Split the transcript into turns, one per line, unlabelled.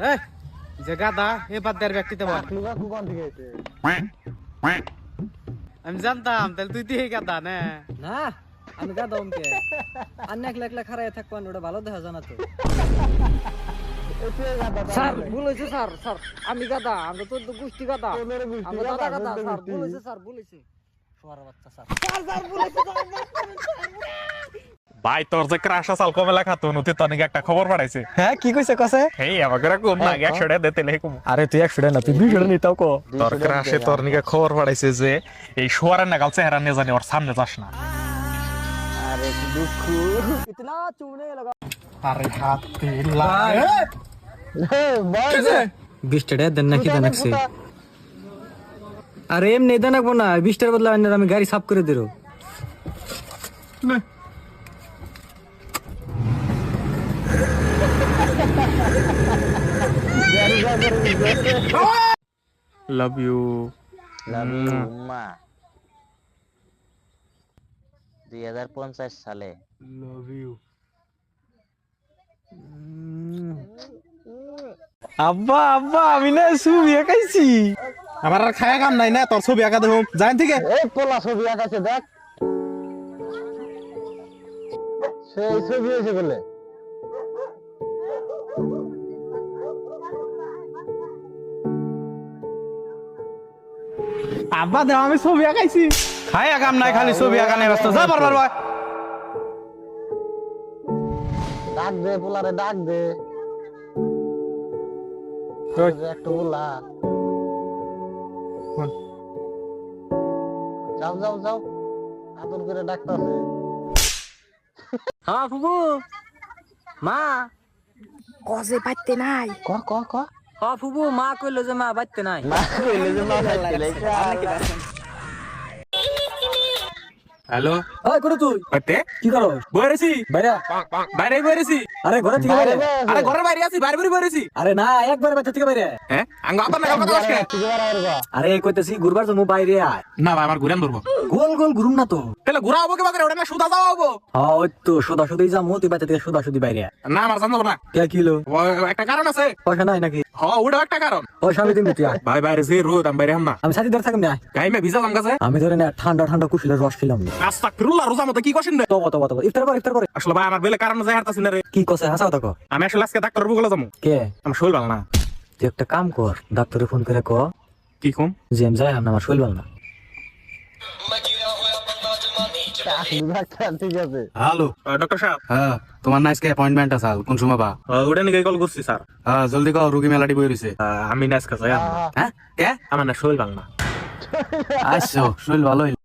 এই যে গাদা এ বাদ দেয়ার ব্যক্তিতে বল। আমি জানতাম তাহলে তুই দিয়ে গাদা না।
না আমি গাদা ওমকে আন্না একলা একলা খারায় থাকবো ওটা ভালো দেখা জানা তো। স্যার ভুল হয়েছে স্যার স্যার আমি গাদা আমরা তো গোষ্ঠী গাদা আমরা দাদা গাদা স্যার ভুল হয়েছে স্যার ভুল হয়েছে সোয়ার বাচ্চা স্যার স্যার স্যার ভুল হয়েছে
ভাই তোর যে ক্রাশ আসাল কমেলা খাতো নতি তনিক একটা খবর পাঠাইছে।
হ্যাঁ কি কইছে কসে?
এই আমাকে কোন না 100 টাকা দিতে লেখুম।
আরে তুই 100 টাকা না তুই 200 টাকা নিতাও কো।
তোর ক্রাশে তোর নিকে খবর পাঠাইছে যে এই শোয়ারের নাগাল চেহারা নিয়ে জানি ওর সামনে যাস না।
আরে কি দুঃখ ইতনা চুনে লাগা।
আরে হাতে লাই
হে বল
20 টাকা দেন নাকি দেনাকছে আরে এমনি দেনাকবো না 20 টাকার বদলে আমি গাড়ি সাফ করে দিরো।
লাভ ইউ
মা 2050 সালে
লাভ ইউ
আব্বা আব্বা আমি না ছবি আঁকাইছি।
আমার আর খায়া কাম নাই না তোর ছবি আঁকা দেবো জান থেকে।
এই পোলা ছবি আঁকাইছে দেখ সেই ছবি হয়েছে বলে।
আব্বা দেও আমি ছবি আঁকাইছি। খায়া কাম নাই খালি ছবি আঁকানে ব্যস্ত যা বারবার ভাই।
ডাক দে পোলারে ডাক দে একটু বলা যাও যাও যাও আদর করে ডাকতেছে।
হ্যাঁ ফুবু মা
কজে পাইতে নাই
ক ক ক
হ্যাঁ ফুবু মা কইলো যে মা বাইতে নাই।
মা কইলে যে মা খাইতে
হ্যালো
ওই করে তুই
কইতে
কি করো
বইরেছি
বাইরে
বাইরে বইরেছি।
আরে ঘরে থেকে বাইরে
আরে ঘরের বাইরে আছি বাইরে বাইরে বইরেছি।
আরে না একবার বাচ্চা থেকে বাইরে
হ্যাঁ আঙ্গ আবার না কথা আজকে
আরে কইতেছি ঘুরবার জন্য বাইরে আয়।
না ভাই আমার ঘুরান ধরবো
গোল গোল ঘুরুম না তো
তাহলে ঘুরা হবো কি বাজারে ওটা না সুদা যাওয়া হবো।
হ্যাঁ ওই তো সোদা সোদাই যাবো তুই বাচ্চা থেকে সোদা সোদি বাইরে আয়।
না আমার জানবো না
কে কিলো
একটা কারণ আছে।
পয়সা নাই নাকি
হ্যাঁ ওটাও একটা কারণ।
পয়সা আমি দিন তুই আয়।
ভাই বাইরে যে রোদ আমি বাইরে হাম না
আমি সাথে ধরে থাকবি না
গাইমে ভিজা জাম কাছে
আমি ধরে না ঠান্ডা ঠান্ডা কুশিলের রস খেলাম
আস্তাগফিরুল্লাহ রোজা মতো কি কইছেন রে।
তব তব তব ইফতার করে
আসলে ভাই আমার বেলে কারণ যাই হারতাছি না রে।
কি কসে হাসাও দেখো
আমি আসলে আজকে ডাক্তার বলে যাবো।
কে
আমার শরীর ভালো না।
তুই একটা কাম কর ডাক্তারে ফোন করে ক
কি কম
যে আমি যাই আমার শরীর ভালো না।
ঠিক আছে
হ্যালো ডক্টর সাহেব।
হ্যাঁ তোমার না আজকে অ্যাপয়েন্টমেন্ট আছে কোন সময় বা?
ওটা নিয়ে কল করছি স্যার।
হ্যাঁ জলদি কও রুগী মেলাটি বই রইছে।
আমি না আজকে যাই
হ্যাঁ কে
আমার না শরীর ভালো না।
আচ্ছা শরীর ভালো